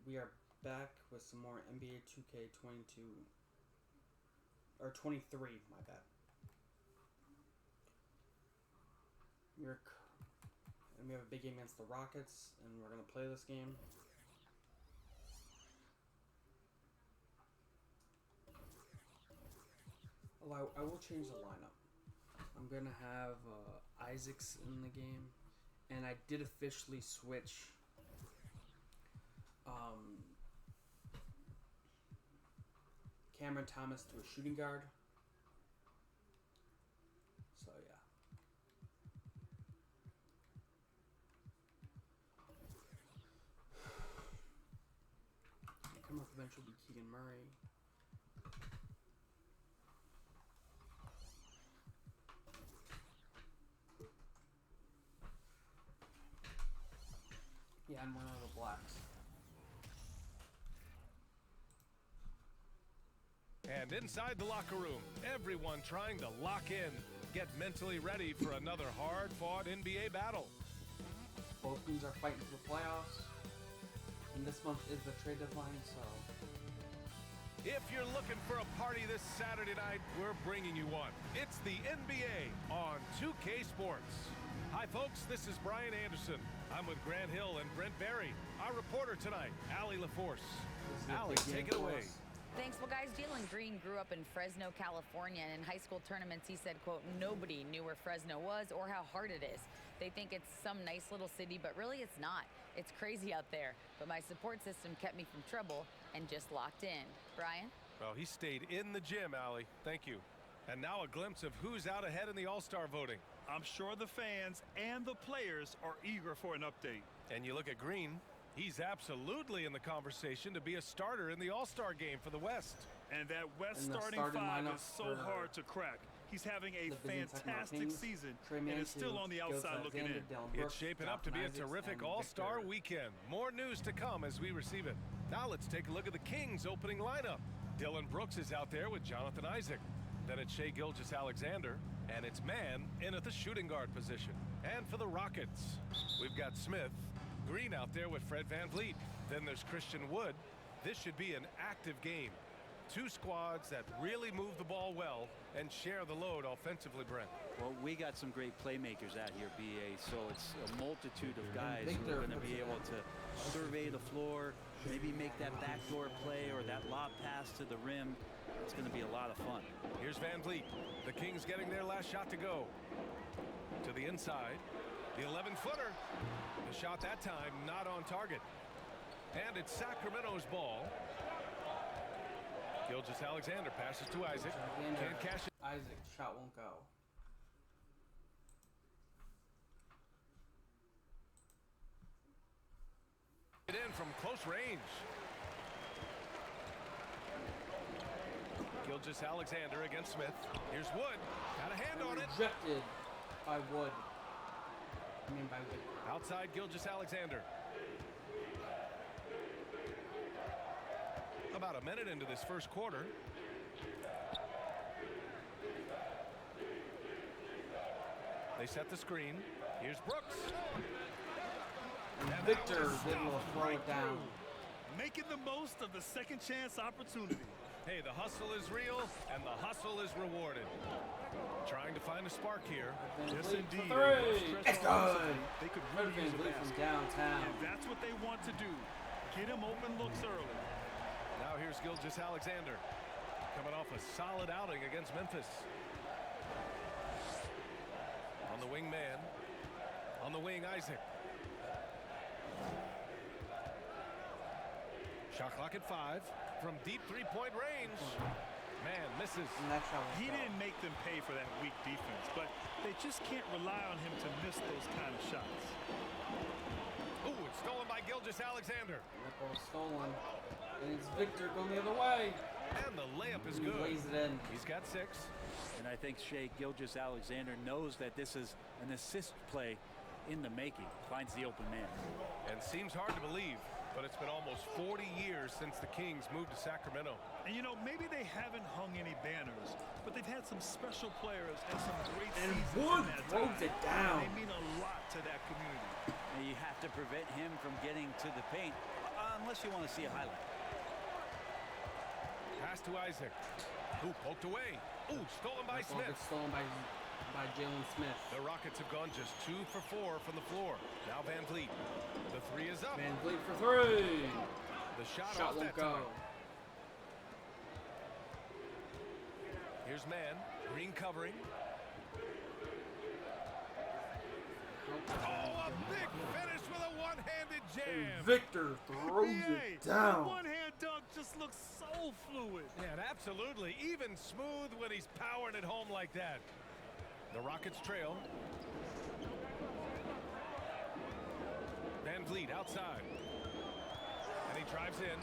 We are back with some more NBA 2K22 or 23. My bad. And we have a big game against the Rockets, and we're gonna play this game. Although I will change the lineup. I'm gonna have Isaacs in the game, and I did officially switch. Cameron Thomas to a shooting guard. So yeah. Come off the bench will be Keegan Murray. Yeah, I'm one of the Blacks. And inside the locker room, everyone trying to lock in, get mentally ready for another hard-fought NBA battle. Both teams are fighting for the playoffs, and this month is the trade deadline, so... If you're looking for a party this Saturday night, we're bringing you one. It's the NBA on 2K Sports. Hi, folks, this is Brian Anderson. I'm with Grant Hill and Brent Berry. Our reporter tonight, Allie LaForce. Allie, take it away. Thanks. Well, guys, Jalen Green grew up in Fresno, California, and in high school tournaments, he said, quote, nobody knew where Fresno was or how hard it is. They think it's some nice little city, but really it's not. It's crazy out there. But my support system kept me from trouble and just locked in. Brian? Well, he stayed in the gym, Allie. Thank you. And now a glimpse of who's out ahead in the All-Star voting. I'm sure the fans and the players are eager for an update. And you look at Green, he's absolutely in the conversation to be a starter in the All-Star game for the West. And that West starting five is so hard to crack. He's having a fantastic season and is still on the outside looking in. It's shaping up to be a terrific All-Star weekend. More news to come as we receive it. Now let's take a look at the Kings' opening lineup. Dylan Brooks is out there with Jonathan Isaac. Then it's Shai Gilgeous-Alexander, and it's man in at the shooting guard position. And for the Rockets, we've got Smith, Green out there with Fred VanVleet. Then there's Christian Wood. This should be an active game. Two squads that really move the ball well and share the load offensively, Brent. Well, we got some great playmakers out here, BA, so it's a multitude of guys who are going to be able to survey the floor, maybe make that backdoor play or that lob pass to the rim. It's going to be a lot of fun. Here's VanVleet. The Kings getting their last shot to go. To the inside. The 11-footer. The shot that time not on target. And it's Sacramento's ball. Gilgeous-Alexander passes to Isaac. Can't cash it. Isaac, shot won't go. It in from close range. Gilgeous-Alexander against Smith. Here's Wood. Got a hand on it. Rejected by Wood. By Wood. Outside Gilgeous-Alexander. About a minute into this first quarter. They set the screen. Here's Brooks. And Victor will throw it down. Making the most of the second chance opportunity. Hey, the hustle is real, and the hustle is rewarded. Trying to find a spark here. Yes, indeed. It's good. They could Fred really use a VanVleet from basket. downtown. And that's what they want to do. Get him open looks early. Now here's Gilgeous-Alexander. Coming off a solid outing against Memphis. On the wing man. On the wing, Isaac. Shot clock at 5. From deep three-point range. Man, misses. He didn't make them pay for that weak defense, but they just can't rely on him to miss those kind of shots. Ooh, it's stolen by Gilgeous-Alexander. That ball's stolen. And it's Victor going the other way. And the layup is good. He lays it in. He's got 6. And I think Shai Gilgeous-Alexander knows that this is an assist play in the making. Finds the open man. And seems hard to believe, but it's been almost 40 years since the Kings moved to Sacramento. And you know, maybe they haven't hung any banners, but they've had some special players and some great seasons Wood in that throws time. it down. And they mean a lot to that community. And you have to prevent him from getting to the paint. unless you want to see a highlight. Pass to Isaac. Ooh, poked away. Ooh, stolen by Smith. It's stolen by Jalen Smith. The Rockets have gone just 2 for 4 from the floor. Now Van Vliet. The three is up. Van Vliet for three. The shot off won't that go. time. Here's man. Green covering. Oh, a big finish with a one-handed jam. Victor throws it down. The one-hand dunk just looks so fluid. Yeah, absolutely. Even smooth when he's powering it home like that. The Rockets trail. Van Vliet outside. And he drives in.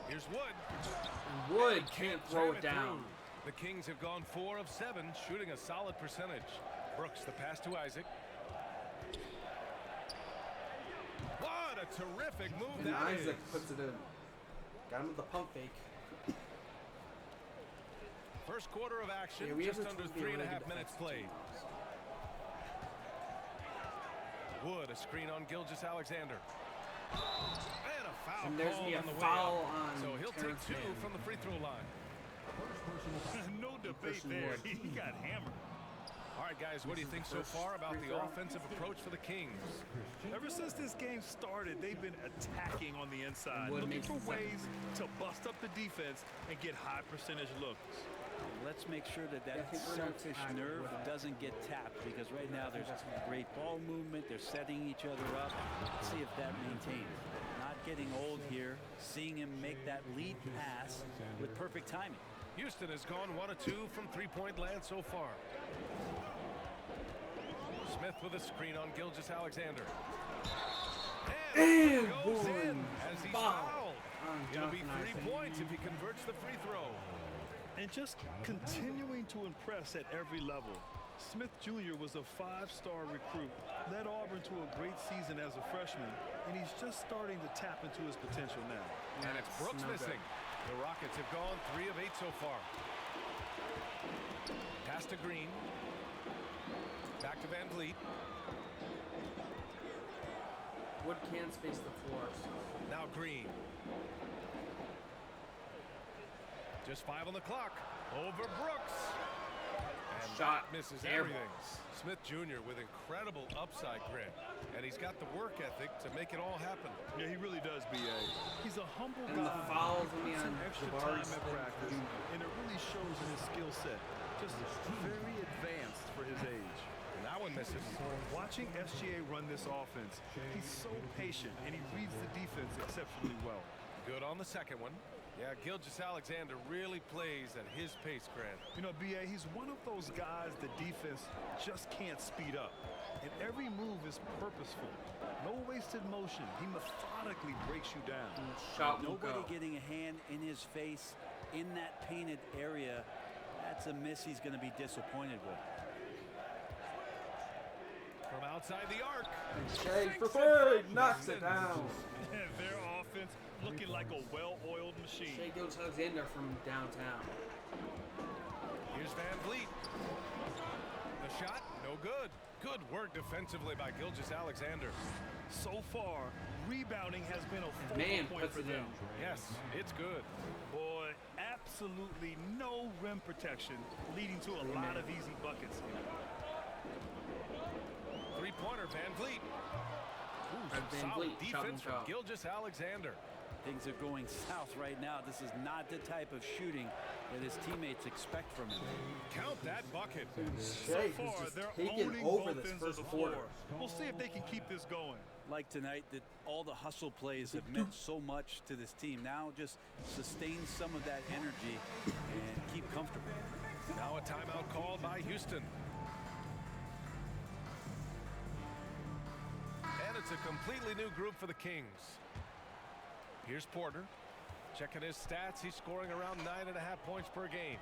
Here's Wood. And Wood can't throw it down. The Kings have gone 4 of 7, shooting a solid percentage. Brooks, the pass to Isaac. What a terrific move and that Isaac is. puts it in. Got him with the pump fake. First quarter of action, Yeah, just under 3.5 minutes played. Wood, a screen on Gilgeous-Alexander. And a foul And there's called a on the foul way up. on So he'll take Terrence 2 Mann. from the free throw line. No debate there. He got hammered. All right, guys, what do you think so far about the offensive approach for the Kings? Ever since this game started, they've been attacking on the inside, Wood looking makes for the second. ways to bust up the defense and get high percentage looks. Let's make sure that I that think we're gonna selfish tag nerve with that. doesn't get tapped, because right now there's great ball movement. They're setting each other up. Let's see if that maintains. Not getting old here. Seeing him make that lead pass with perfect timing. Houston has gone 1 of 2 from three-point land so far. Smith with a screen on Gilgeous-Alexander. And goes in as he's fouled. It'll be 3 points if he converts the free throw. And just continuing to impress at every level. Smith Jr. was a 5-star recruit, led Auburn to a great season as a freshman, and he's just starting to tap into his potential now. And it's Brooks missing. The Rockets have gone 3 of 8 so far. Pass to Green. Back to Van Vliet. Wood can space the floor. So. Now Green. Just 5 on the clock. Over Brooks. And Shot that misses terrible. everything. Smith Jr. with incredible upside grit. And he's got the work ethic to make it all happen. Yeah, he really does, B.A. He's a humble And guy. the fouls on the Some end. extra Jabari's time at practice, and it really shows in his skill set. Just very advanced for his age. And that one misses. Watching SGA run this offense, he's so patient, and he reads the defense exceptionally well. Good on the second one. Yeah, Gilgeous-Alexander really plays at his pace, Grant. You know, B.A., he's one of those guys the defense just can't speed up. And every move is purposeful. No wasted motion. He methodically breaks you down. Shot will Nobody go. getting a hand in his face in that painted area. That's a miss he's going to be disappointed with. From outside the arc. Shay for three. Knocks it down. Their offense looking like a well-oiled machine. Shay Gilgeous-Alexander from downtown. Here's Van Vliet. The shot, no good. Good work defensively by Gilgeous-Alexander. So far, rebounding has been a Man focal point puts for it them. in. Yes, it's good. Boy, absolutely no rim protection, leading to a lot of easy buckets. Three-pointer, Van Vliet. Ooh, some Van solid Vliet, shot defense and from foul. Gilgeous-Alexander. Things are going south right now. This is not the type of shooting that his teammates expect from him. Count that bucket. Shay So is far, just they're taking owning over both this ends of first the quarter. floor. We'll see if they can keep this going. Like tonight, that all the hustle plays have meant so much to this team. Now just sustain some of that energy and keep comfortable. Now a timeout called by Houston. And it's a completely new group for the Kings. Here's Porter. Checking his stats, he's scoring around 9.5 points per game.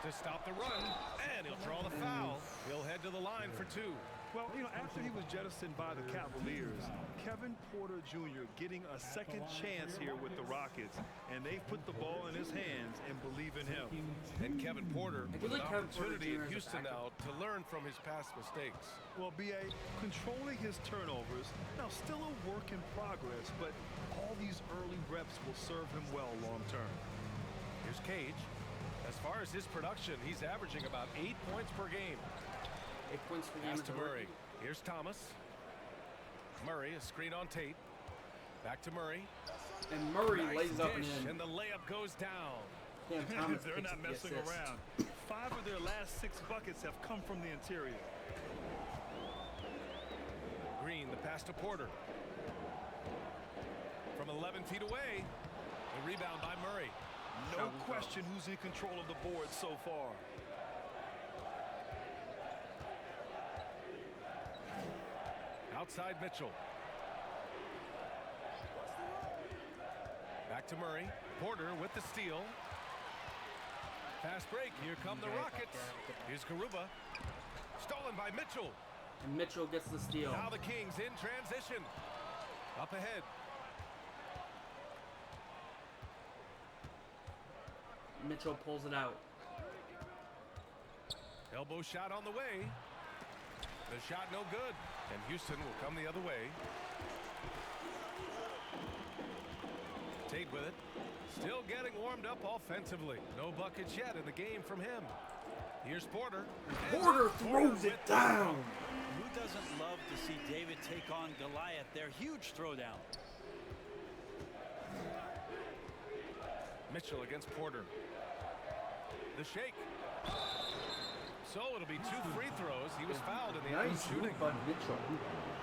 To stop the run, and he'll draw the foul. He'll head to the line for 2. Well, you know, after he was jettisoned by the Cavaliers, Kevin Porter Jr. getting a second chance here with the Rockets, and they've put the ball in his hands and believe in him. And Kevin Porter with an Kevin Porter opportunity Jr. in as a Houston backup. now to learn from his past mistakes. Well, B.A. controlling his turnovers, now still a work in progress, but all these early reps will serve him well long term. Here's Cage. As far as his production, he's averaging about 8 points per game. 8 points per game. Pass as to a Murray. rookie. Here's Thomas. Murray, a screen on Tate. Back to Murray. And Murray Nice lays up and dish, in. and the layup goes down. Cam Thomas They're picks not up the messing assist. around. 5 of their last 6 buckets have come from the interior. Green, the pass to Porter. From 11 feet away, the rebound by Murray. No question who's in control of the board so far. Outside Mitchell. Back to Murray. Porter with the steal. Fast break. Here come the Rockets. Here's Garuba. Stolen by Mitchell. And Mitchell gets the steal. Now the Kings in transition. Up ahead. Mitchell pulls it out. Elbow shot on the way. The shot no good. And Houston will come the other way. Tate with it. Still getting warmed up offensively. No buckets yet in the game from him. Here's Porter. Porter throws it down. Who doesn't love to see David take on Goliath? Their huge throwdown. Mitchell against Porter. The shake. So it'll be 2 free throws. He was fouled in the act of Nice shooting. move by Mitchell.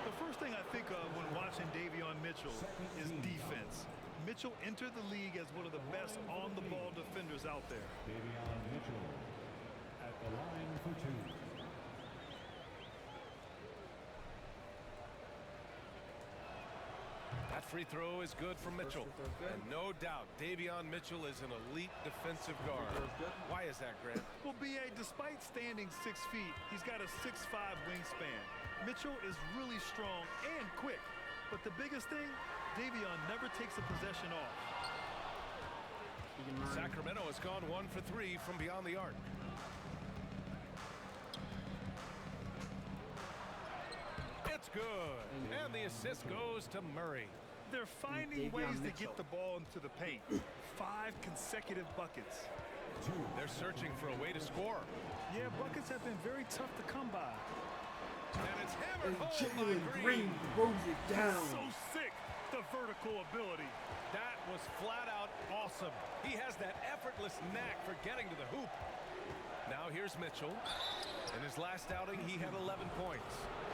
The first thing I think of when watching Davion Mitchell is defense. Mitchell entered the league as one of the best on-the-ball defenders out there. Davion Mitchell at the line for 2. That free throw is good from Mitchell. free throw's good. And no doubt, Davion Mitchell is an elite defensive guard. throw's good. Why is that, Grant? Well, B.A., despite standing 6 feet, he's got a 6'5" wingspan. Mitchell is really strong and quick. But the biggest thing, Davion never takes a possession off. Keegan Murray. Sacramento has gone 1 for 3 from beyond the arc. It's good. And the assist goes to Murray. They're finding Davion ways to Mitchell. get the ball into the paint. 5 consecutive buckets. They're searching for a way to score. Yeah, buckets have been very tough to come by. And it's And hammered home Jalen by Green throws it down. So sick, the vertical ability. That was flat out awesome. He has that effortless knack for getting to the hoop. Now here's Mitchell. In his last outing, he had 11 points.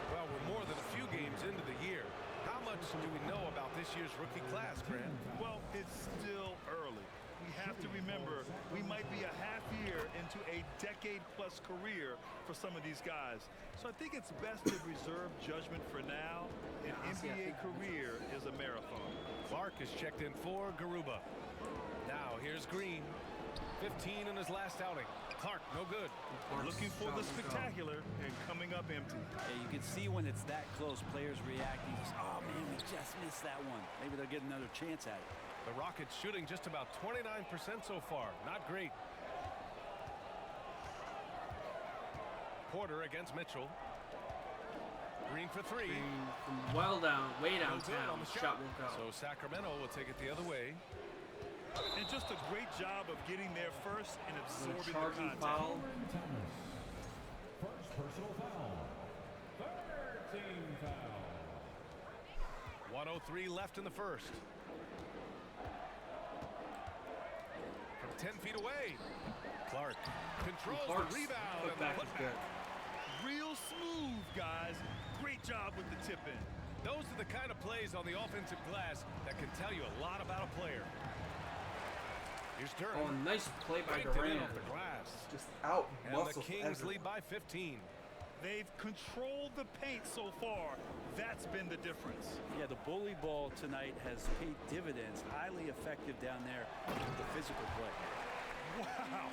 Well, we're more than a few games into the year. How much do we know about this year's rookie class, Grant? Well, it's still early. We have to remember we might be a half year into a decade-plus career for some of these guys. So I think it's best to reserve judgment for now. An NBA career is a marathon. Clark is checked in for Garuba. Now here's Green. 15 in his last outing. Clark, no good. Looking for the spectacular and coming up empty. Yeah, you can see when it's that close, players reacting. Just, oh, man, we just missed that one. Maybe they'll get another chance at it. The Rockets shooting just about 29% so far. Not great. Porter against Mitchell. Green for 3. Green from well down, way No good downtown. on the Shot won't go. So Sacramento will take it the other way. And just a great job of getting there first and And a absorbing the charging contact. foul. Thomas. First personal foul. 13 foul. 1:03 left in the first. From 10 feet away. Clark controls Clark's the rebound and the putback is putback. good. Real smooth, guys. Great job with the tip-in. Those are the kind of plays on the offensive glass that can tell you a lot about a player. Here's Durham. Oh, nice play by Banked it in Durant. off the glass. Just out And the muscles Kings everyone. lead by 15. They've controlled the paint so far. That's been the difference. Yeah, the bully ball tonight has paid dividends. Highly effective down there with the physical play. Wow.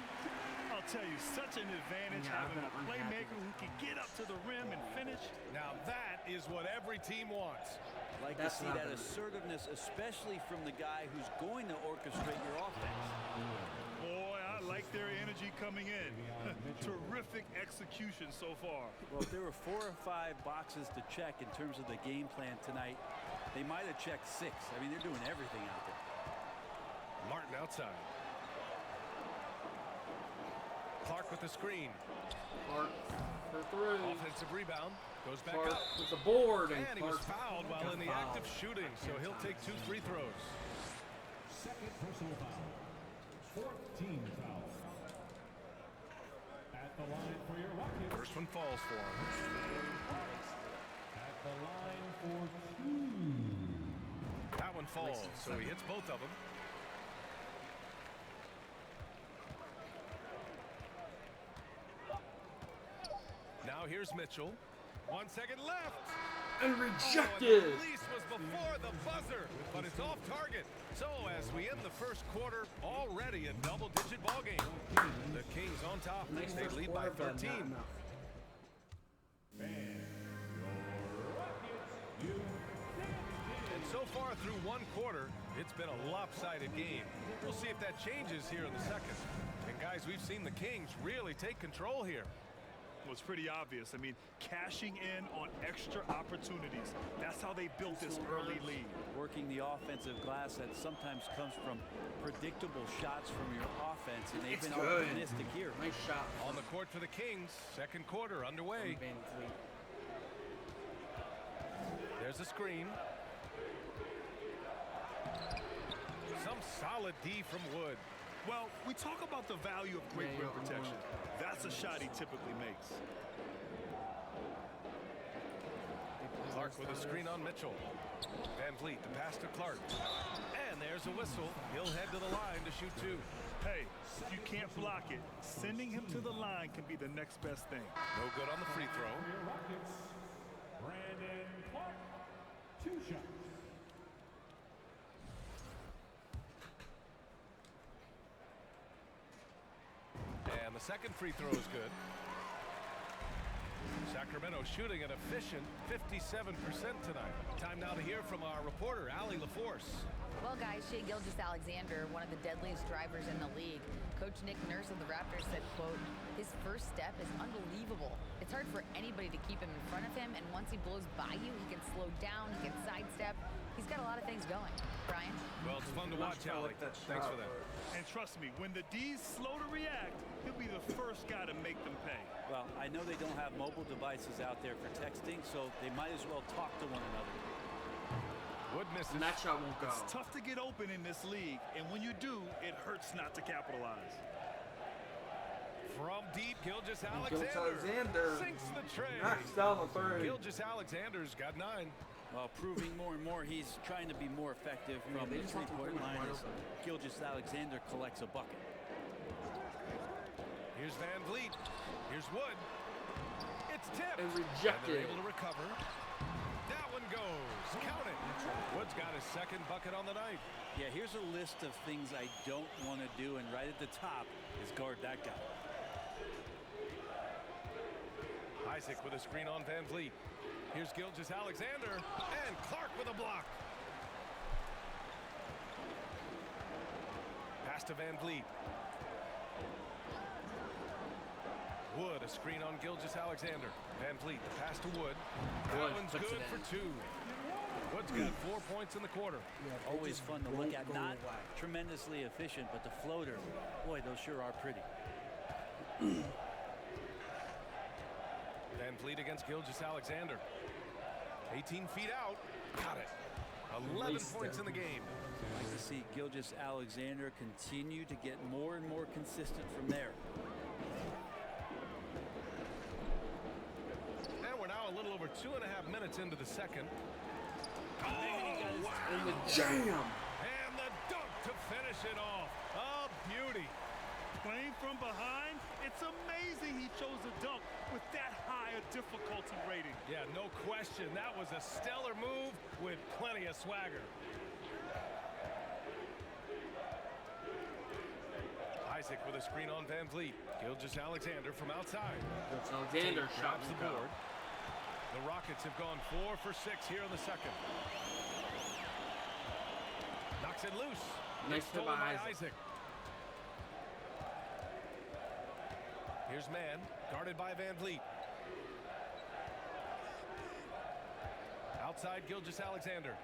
I'll tell you, such an advantage having a playmaker who can get up to the rim and finish. Now that is what every team wants. Like to see that assertiveness, especially from the guy who's going to orchestrate your offense. Boy, I like their energy coming in. Terrific execution so far. Well, if there were 4 or 5 boxes to check in terms of the game plan tonight, they might have checked 6. I mean, they're doing everything out there. Martin outside. Clark with the screen. Clark for 3. Offensive rebound. Goes back Clark up. with the board. And he was Clark fouled while in the act of shooting, so he'll take 2 free throws. Second personal foul. 14 foul. At the line for your Rockets. First one falls for him. At the line for 2. That one falls, so he hits both of them. Now here's Mitchell. 1 second left. And Oh, rejected. and the release was before the buzzer, but it's off target. So as we end the first quarter, already a double-digit ball game. The Kings on top. Nice They first lead by quarter, but 13. not enough. And so far through one quarter, it's been a lopsided game. We'll see if that changes here in the second. And guys, we've seen the Kings really take control here. Well, it's pretty obvious. I mean, cashing in on extra opportunities. That's how they built this early lead. Working the offensive glass that sometimes comes from predictable shots from your offense, and they've been opportunistic here. Nice shot. On the court for the Kings, second quarter underway. Van Vliet. There's a screen. Some solid D from Wood. Well, we talk about the value of great rim protection. That's a shot he typically makes. Clark with a screen on Mitchell. Van Vliet, the pass to Clark. And there's a whistle. He'll head to the line to shoot 2. Hey, if you can't block it, sending him to the line can be the next best thing. No good on the free throw. Your Rockets. Brandon Clark. 2 shots. And the second free throw is good. Sacramento shooting an efficient 57% tonight. Time now to hear from our reporter, Allie LaForce. Well, guys, Shay Alexander, one of the deadliest drivers in the league. Coach Nick Nurse of the Raptors said, quote, his first step is unbelievable. It's hard for anybody to keep him in front of him, and once he blows by you, he can slow down, he can sidestep. He's got a lot of things going. Brian? Well, it's fun to watch, Allie. Thanks for that. And trust me, when the D's slow to react, he'll be the first guy to make them pay. Well, I know they don't have mobile devices out there for texting, so they might as well talk to one another. Wood misses. And that shot won't go. It's tough to get open in this league, and when you do, it hurts not to capitalize. From deep, Gilgeous-Alexander sinks the tray. Knocks down the 3rd. Gilgeous-Alexander's got 9. Well, proving more and more he's trying to be more effective from the three-point line as Gilgeous-Alexander collects a bucket. Here's Van Vliet. Here's Wood. It's tipped. And And rejected. they're able to recover. That one goes. Count it. Wood's got his second bucket on the night. Yeah, here's a list of things I don't want to do, and right at the top is guard that guy. Isaac with a screen on Van Vliet. Here's Gilgeous-Alexander, and Clark with a block. Pass to Van Vliet. Wood, a screen on Gilgeous-Alexander. Van Vliet, the pass to Wood. That one's puts good it for in. 2. Wood's got 4 points in the quarter. Always fun to look at. Not tremendously efficient, but the floater, boy, those sure are pretty. Van Vliet against Gilgeous-Alexander. 18 feet out. Got it. 11 points in the game. I'd like to see Gilgeous-Alexander continue to get more and more consistent from there. And we're now a little over 2.5 minutes into the second. And the jam. And the dunk to finish it off. A beauty. Playing from behind, it's amazing he chose a dunk with that high a difficulty rating. Yeah, no question. That was a stellar move with plenty of swagger. Isaac Isaac with a screen on Van Vliet. Gilgeous-Alexander from outside. Alexander grabs the board. The Rockets have gone 4 for 6 here in the second. Knocks it loose. Nice hit by Isaac. Here's Mann, guarded by Van Vliet. Outside Gilgeous-Alexander.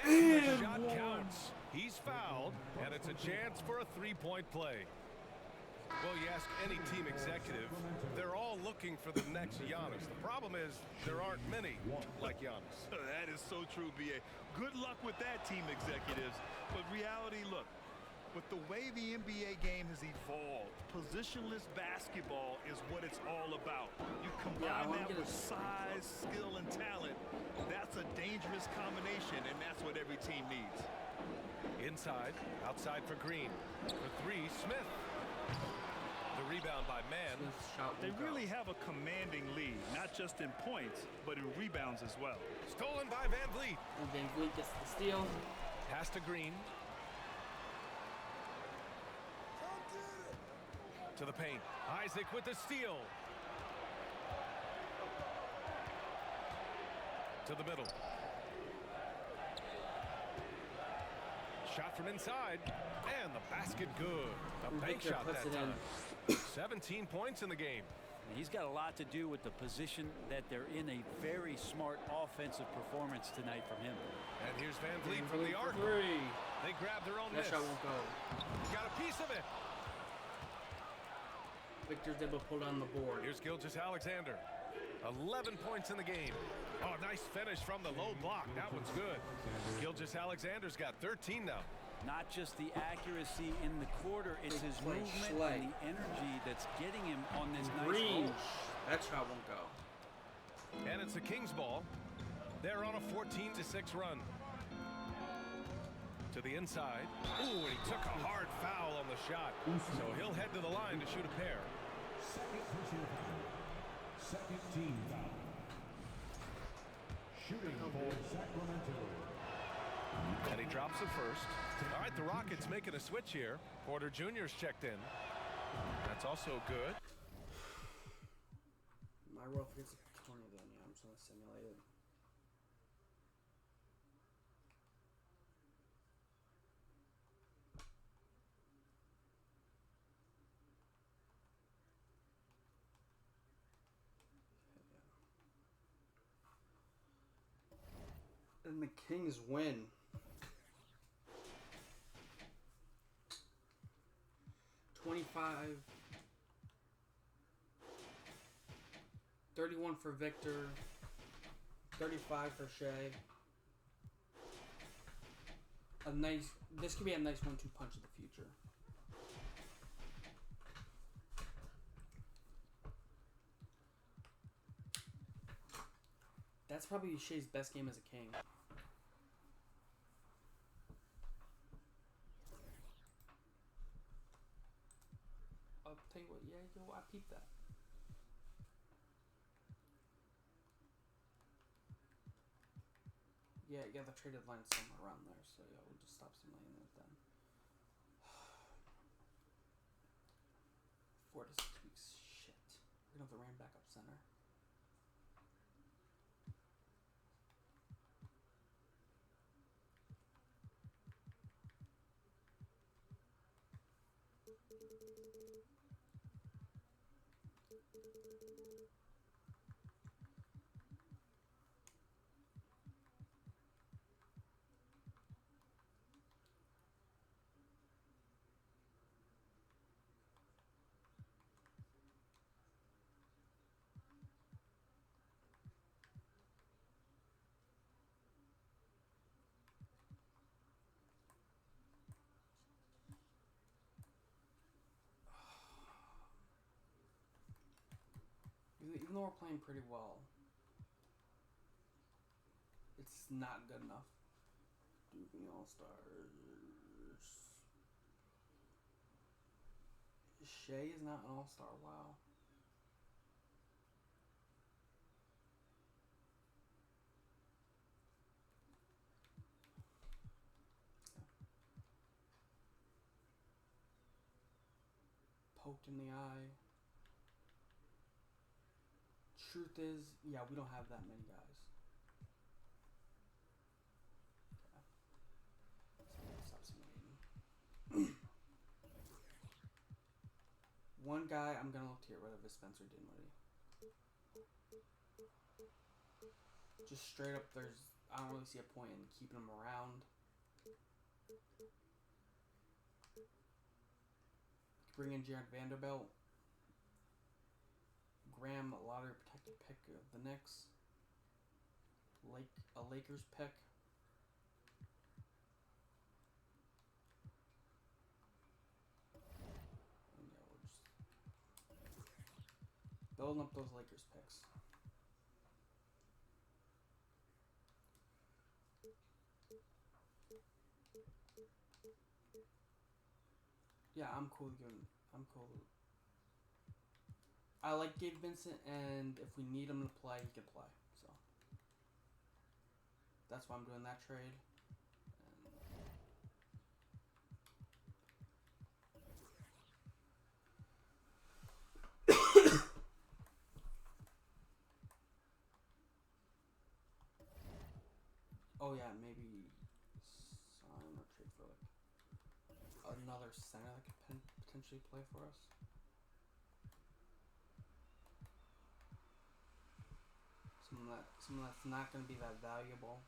And the shot counts. He's fouled, and it's a chance for a three-point play. Well, you ask any team executive, they're all looking for the next Giannis. The problem is there aren't many like Giannis. That is so true, B.A. Good luck with that, team executives. But reality, look, with the way the NBA game has evolved, positionless basketball is what it's all about. You combine that with size, skill, and talent. That's a dangerous combination, and that's what every team needs. Inside, outside for Green. For three, Smith. The rebound by Mann. They really have a commanding lead, not just in points, but in rebounds as well. Stolen by Van Vliet. And Van Vliet gets the steal. Pass to Green. To the paint. Isaac with the steal. To the middle. Shot from inside. And the basket good. A bank shot that time. 17 points in the game. He's got a lot to do with the position that they're in. A very smart offensive performance tonight from him. And here's Van Vliet from the arc. They grab their own miss. That shot won't go. Got a piece of it. Victor's able to pull down the board. Here's Gilgeous-Alexander. 11 points in the game. Oh, nice finish from the low block. That one's good. Gilgeous-Alexander's got 13 now. Not just the accuracy in the quarter, it's his movement and the energy that's getting him on this nice roll. That shot won't go. And it's the Kings ball. They're on a 14-6 run. To the inside. Ooh, and he took a hard foul on the shot. So he'll head to the line to shoot a pair. Second team foul. Shooting for Sacramento. And he drops it first. All right, the Rockets making a switch here. Porter Jr.'s checked in. That's also good. My roll forgets a 20 then, yeah, I'm just going to simulate it. And the Kings win. 25, 31 for Victor, 35 for Shay. This could be a nice 1-2 punch of the future. That's probably Shay's best game as a King. I'll tell you what, yeah, yo, I peeped that. Yeah, the traded line somewhere around there, so yeah, we'll just stop simulating it then. 4 to 6 weeks, shit. We're gonna have the Rand backup center. Even though we're playing pretty well, it's not good enough. Duke All-Stars. Shay is not an All-Star, wow. poked in the eye. Truth is, yeah, we don't have that many guys. Okay. Stop simulating. One guy I'm gonna look to get rid of is Spencer Dinwiddie. Just straight up, I don't really see a point in keeping him around. Bring in Jared Vanderbilt. Graham, a lottery protected pick of the Knicks. A Lakers pick. And yeah, we're just building up those Lakers picks. Yeah, I'm cool with giving. I'm cool. I like Gabe Vincent, and if we need him to play, he can play. So that's why I'm doing that trade. Oh yeah, maybe sign or trade for like another center that could potentially play for us. Someone that's not going to be that valuable,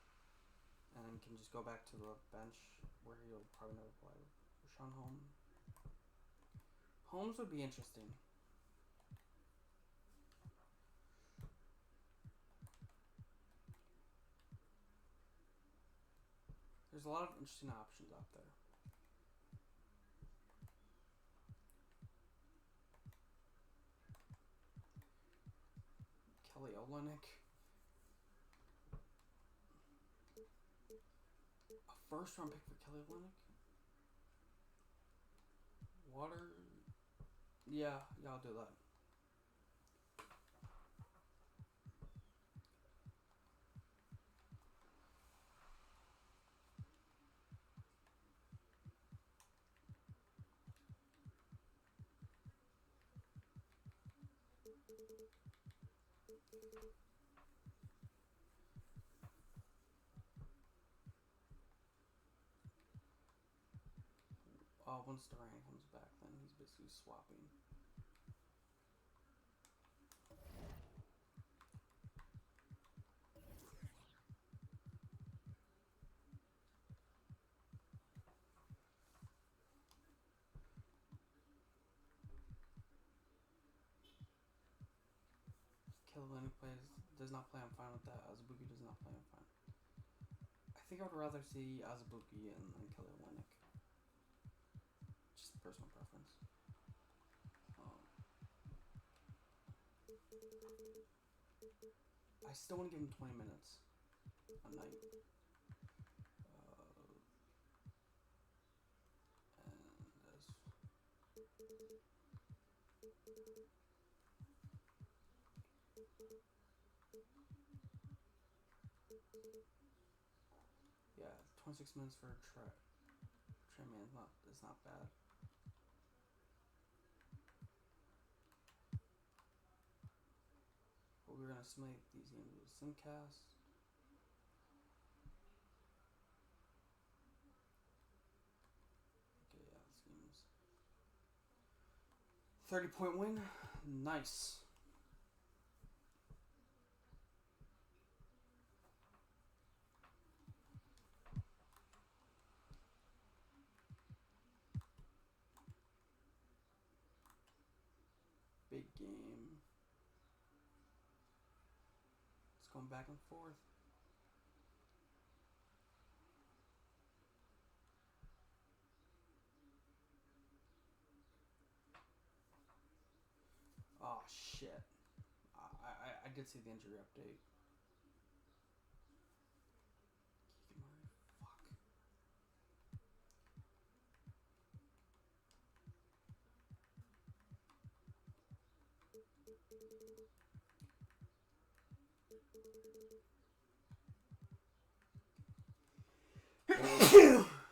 and can just go back to the bench where he'll probably never play. Rashawn Holmes. Holmes would be interesting. There's a lot of interesting options out there. Kelly Olynyk. A first round pick for Kelly Olynyk? Water? Yeah, I'll do that. Once Durant comes back, then he's basically swapping. Kelly Olynyk does not play, I'm fine with that. Azubuike does not play, I'm fine. I think I would rather see Azubuike and Kelly Olynyk. Just personal preference. I still want to give him 20 minutes a night. Yeah, 26 minutes for Trey Man is not bad. But we're gonna simulate these games with Simcast. Okay, yeah, this game's 30-point win. Nice. Big game. It's going back and forth. Oh shit. I did see the injury update. Fuck.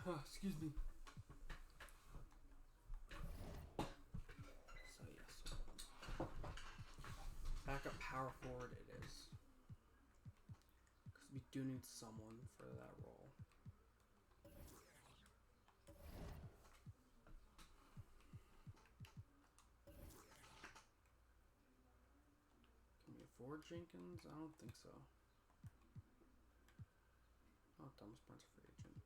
Oh, excuse me. power forward it is. Because we do need someone for that role. Can we afford Jenkins? I don't think so. Oh, Thomas Brent's a free agent.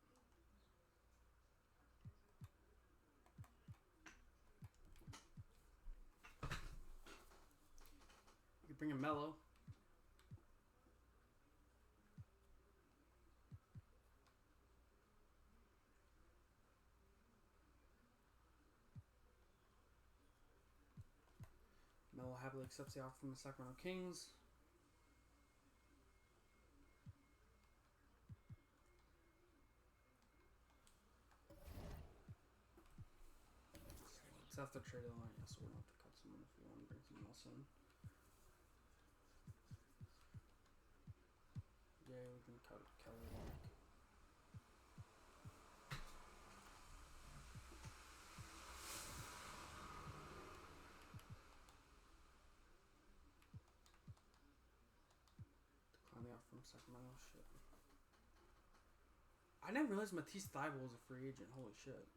You bring in Melo. Melo happily accepts the offer from the Sacramento Kings. So it's after trade deadline, yeah, so we're going to have to cut someone if we want to bring someone else in. Yeah, we can cut Kelly Olynyk. Decline the offer from Sacramento. Shit. I didn't realize Matisse Thybulle was a free agent. Holy shit.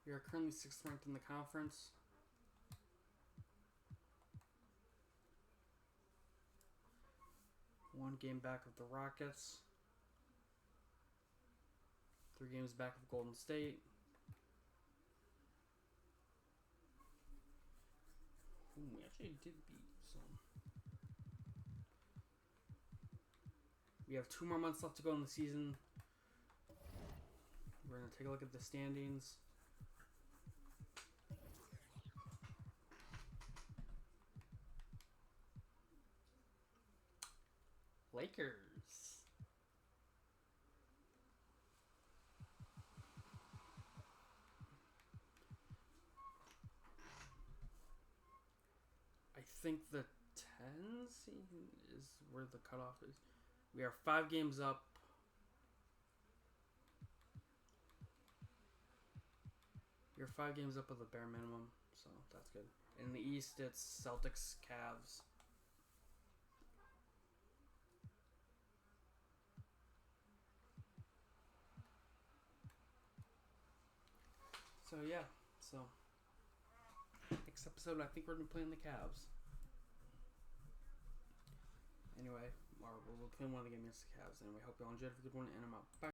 We are currently 6th ranked in the conference. One game back of the Rockets. 3 games back of Golden State. Whom we actually did beat, so. We have 2 more months left to go in the season. We're going to take a look at the standings. Lakers. I think the 10 seed is where the cutoff is. We are 5 games up. We are 5 games up of the bare minimum, so that's good. In the East, it's Celtics, Cavs. So yeah, next episode I think we're gonna be playing the Cavs. Anyway, we'll play one of the games against the Cavs. Anyway, hope you all enjoyed. Have a good one, and I'm out. Bye.